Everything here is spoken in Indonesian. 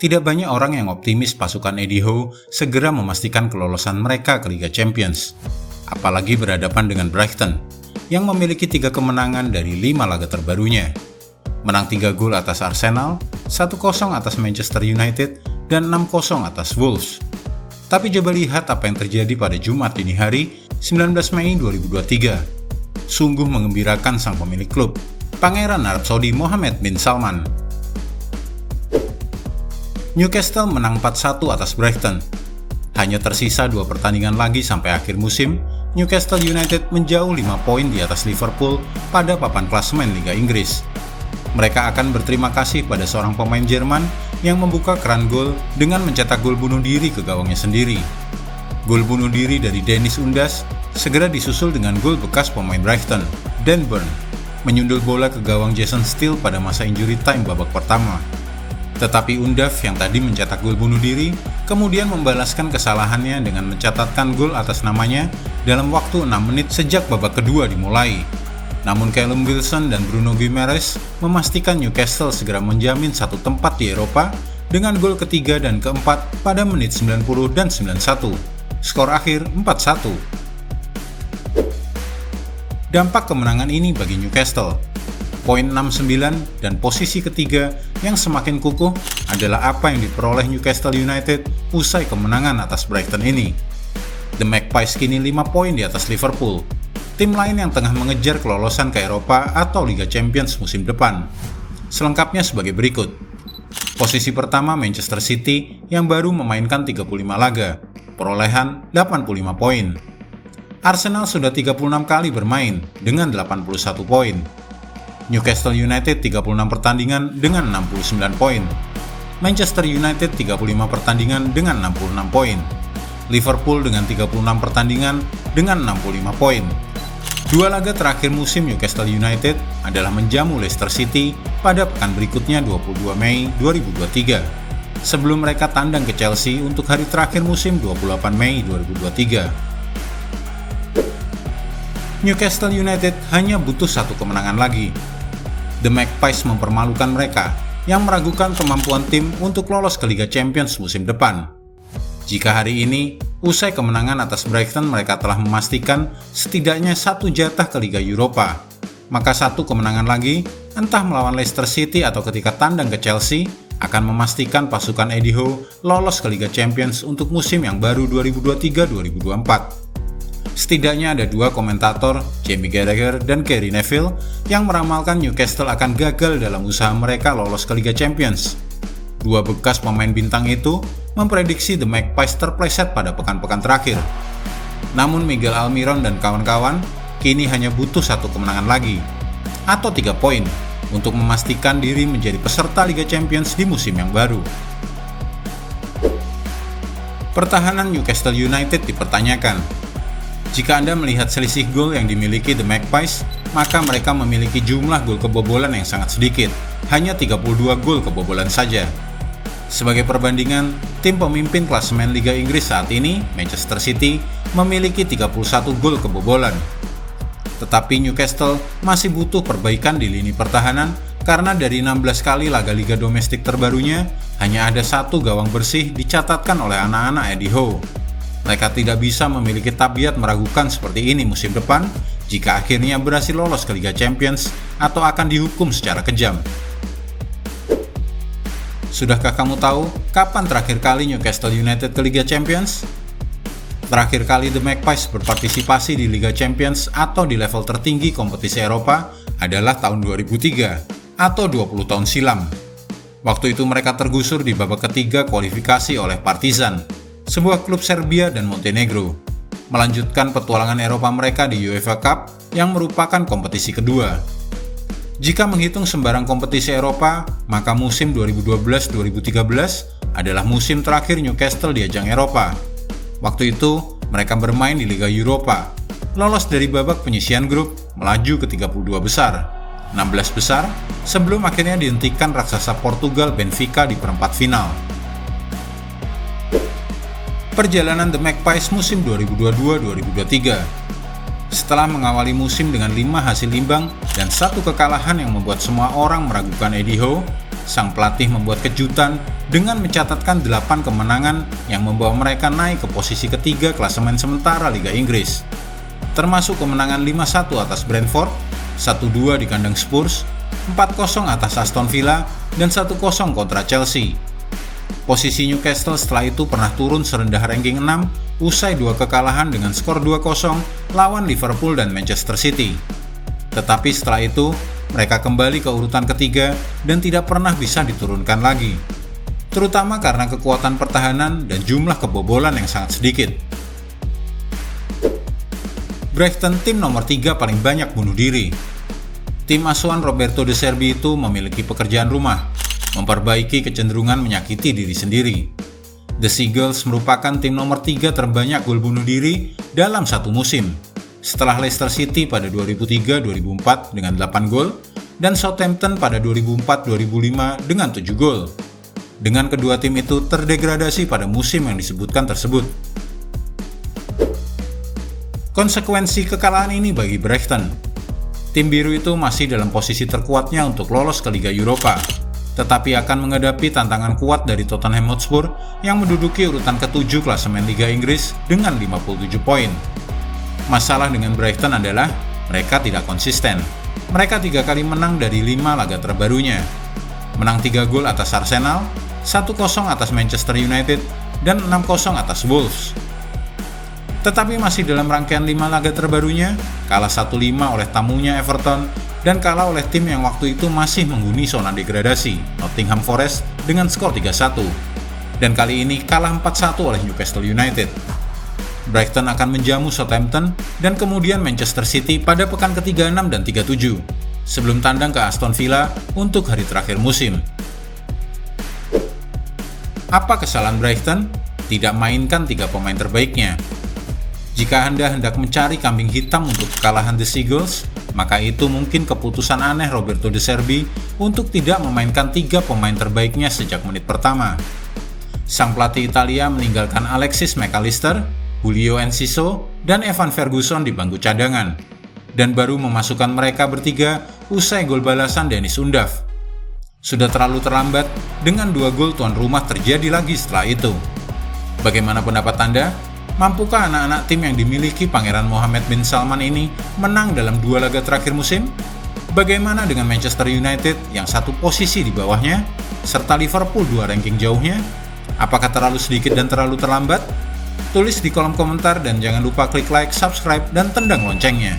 Tidak banyak orang yang optimis pasukan Eddie Howe segera memastikan kelolosan mereka ke Liga Champions. Apalagi berhadapan dengan Brighton, yang memiliki 3 kemenangan dari 5 laga terbarunya. Menang 3 gol atas Arsenal, 1-0 atas Manchester United, dan 6-0 atas Wolves. Tapi coba lihat apa yang terjadi pada Jumat dini hari, 19 Mei 2023. Sungguh mengembirakan sang pemilik klub, Pangeran Arab Saudi Mohammed bin Salman. Newcastle menang 4-1 atas Brighton. Hanya tersisa 2 pertandingan lagi sampai akhir musim, Newcastle United menjauh 5 poin di atas Liverpool pada papan klasemen Liga Inggris. Mereka akan berterima kasih pada seorang pemain Jerman yang membuka keran gol dengan mencetak gol bunuh diri ke gawangnya sendiri. Gol bunuh diri dari Dennis Undas segera disusul dengan gol bekas pemain Brighton, Dan Burn, menyundul bola ke gawang Jason Steele pada masa injury time babak pertama. Tetapi Undav yang tadi mencetak gol bunuh diri, kemudian membalaskan kesalahannya dengan mencatatkan gol atas namanya dalam waktu 6 menit sejak babak kedua dimulai. Namun Callum Wilson dan Bruno Guimaraes memastikan Newcastle segera menjamin satu tempat di Eropa dengan gol ketiga dan keempat pada menit 90 dan 91. Skor akhir 4-1. Dampak kemenangan ini bagi Newcastle. Poin 69 dan posisi ketiga yang semakin kukuh adalah apa yang diperoleh Newcastle United usai kemenangan atas Brighton ini. The Magpies kini 5 poin di atas Liverpool, tim lain yang tengah mengejar kelolosan ke Eropa atau Liga Champions musim depan. Selengkapnya sebagai berikut. Posisi pertama Manchester City yang baru memainkan 35 laga, perolehan 85 poin. Arsenal sudah 36 kali bermain dengan 81 poin. Newcastle United 36 pertandingan dengan 69 poin. Manchester United 35 pertandingan dengan 66 poin. Liverpool dengan 36 pertandingan dengan 65 poin. 2 laga terakhir musim Newcastle United adalah menjamu Leicester City pada pekan berikutnya 22 Mei 2023. Sebelum mereka tandang ke Chelsea untuk hari terakhir musim 28 Mei 2023. Newcastle United hanya butuh 1 kemenangan lagi. The Magpies mempermalukan mereka yang meragukan kemampuan tim untuk lolos ke Liga Champions musim depan. Jika hari ini, usai kemenangan atas Brighton mereka telah memastikan setidaknya 1 jatah ke Liga Eropa, maka 1 kemenangan lagi, entah melawan Leicester City atau ketika tandang ke Chelsea, akan memastikan pasukan Eddie Howe lolos ke Liga Champions untuk musim yang baru 2023-2024. Setidaknya ada 2 komentator, Jamie Carragher dan Gary Neville, yang meramalkan Newcastle akan gagal dalam usaha mereka lolos ke Liga Champions. 2 bekas pemain bintang itu memprediksi The Magpies terpleset pada pekan-pekan terakhir. Namun Miguel Almiron dan kawan-kawan kini hanya butuh 1 kemenangan lagi, atau 3 poin, untuk memastikan diri menjadi peserta Liga Champions di musim yang baru. Pertahanan Newcastle United dipertanyakan. Jika Anda melihat selisih gol yang dimiliki The Magpies, maka mereka memiliki jumlah gol kebobolan yang sangat sedikit, hanya 32 gol kebobolan saja. Sebagai perbandingan, tim pemimpin klasemen Liga Inggris saat ini, Manchester City, memiliki 31 gol kebobolan. Tetapi Newcastle masih butuh perbaikan di lini pertahanan karena dari 16 kali laga liga domestik terbarunya, hanya ada 1 gawang bersih dicatatkan oleh anak-anak Eddie Howe. Mereka tidak bisa memiliki tabiat meragukan seperti ini musim depan jika akhirnya berhasil lolos ke Liga Champions atau akan dihukum secara kejam. Sudahkah kamu tahu kapan terakhir kali Newcastle United ke Liga Champions? Terakhir kali The Magpies berpartisipasi di Liga Champions atau di level tertinggi kompetisi Eropa adalah tahun 2003 atau 20 tahun silam. Waktu itu mereka tergusur di babak ketiga kualifikasi oleh Partizan, sebuah klub Serbia dan Montenegro, melanjutkan petualangan Eropa mereka di UEFA Cup yang merupakan kompetisi kedua. Jika menghitung sembarang kompetisi Eropa, maka musim 2012-2013 adalah musim terakhir Newcastle di ajang Eropa. Waktu itu, mereka bermain di Liga Eropa, lolos dari babak penyisihan grup, melaju ke 32 besar, 16 besar, sebelum akhirnya dihentikan raksasa Portugal Benfica di perempat final. Perjalanan The Magpies musim 2022-2023. Setelah mengawali musim dengan 5 hasil imbang dan 1 kekalahan yang membuat semua orang meragukan Eddie Howe, sang pelatih membuat kejutan dengan mencatatkan 8 kemenangan yang membawa mereka naik ke posisi ketiga klasemen sementara Liga Inggris. Termasuk kemenangan 5-1 atas Brentford, 1-2 di kandang Spurs, 4-0 atas Aston Villa, dan 1-0 kontra Chelsea. Posisi Newcastle setelah itu pernah turun serendah ranking 6 usai 2 kekalahan dengan skor 2-0 lawan Liverpool dan Manchester City. Tetapi setelah itu, mereka kembali ke urutan ketiga dan tidak pernah bisa diturunkan lagi. Terutama karena kekuatan pertahanan dan jumlah kebobolan yang sangat sedikit. Brighton tim nomor 3 paling banyak bunuh diri. Tim asuhan Roberto De Zerbi itu memiliki pekerjaan rumah, memperbaiki kecenderungan menyakiti diri sendiri. The Seagulls merupakan tim nomor 3 terbanyak gol bunuh diri dalam satu musim, setelah Leicester City pada 2003-2004 dengan 8 gol, dan Southampton pada 2004-2005 dengan 7 gol. Dengan kedua tim itu terdegradasi pada musim yang disebutkan tersebut. Konsekuensi kekalahan ini bagi Brighton. Tim biru itu masih dalam posisi terkuatnya untuk lolos ke Liga Eropa, tetapi akan menghadapi tantangan kuat dari Tottenham Hotspur yang menduduki urutan ke-7 klasemen Liga Inggris dengan 57 poin. Masalah dengan Brighton adalah mereka tidak konsisten. Mereka 3 kali menang dari 5 laga terbarunya. Menang 3 gol atas Arsenal, 1-0 atas Manchester United, dan 6-0 atas Wolves. Tetapi masih dalam rangkaian 5 laga terbarunya, kalah 1-5 oleh tamunya Everton, dan kalah oleh tim yang waktu itu masih menghuni zona degradasi, Nottingham Forest, dengan skor 3-1. Dan kali ini kalah 4-1 oleh Newcastle United. Brighton akan menjamu Southampton dan kemudian Manchester City pada pekan ke-36 dan 37, sebelum tandang ke Aston Villa untuk hari terakhir musim. Apa kesalahan Brighton? Tidak mainkan 3 pemain terbaiknya. Jika Anda hendak mencari kambing hitam untuk kekalahan The Seagulls, maka itu mungkin keputusan aneh Roberto De Zerbi untuk tidak memainkan 3 pemain terbaiknya sejak menit pertama. Sang pelatih Italia meninggalkan Alexis Mac Allister, Julio Enciso, dan Evan Ferguson di bangku cadangan, dan baru memasukkan mereka bertiga usai gol balasan Dennis Undav. Sudah terlalu terlambat, dengan 2 gol tuan rumah terjadi lagi setelah itu. Bagaimana pendapat Anda? Mampukah anak-anak tim yang dimiliki Pangeran Mohammed bin Salman ini menang dalam 2 laga terakhir musim? Bagaimana dengan Manchester United yang 1 posisi di bawahnya, serta Liverpool 2 ranking jauhnya? Apakah terlalu sedikit dan terlalu terlambat? Tulis di kolom komentar dan jangan lupa klik like, subscribe, dan tendang loncengnya.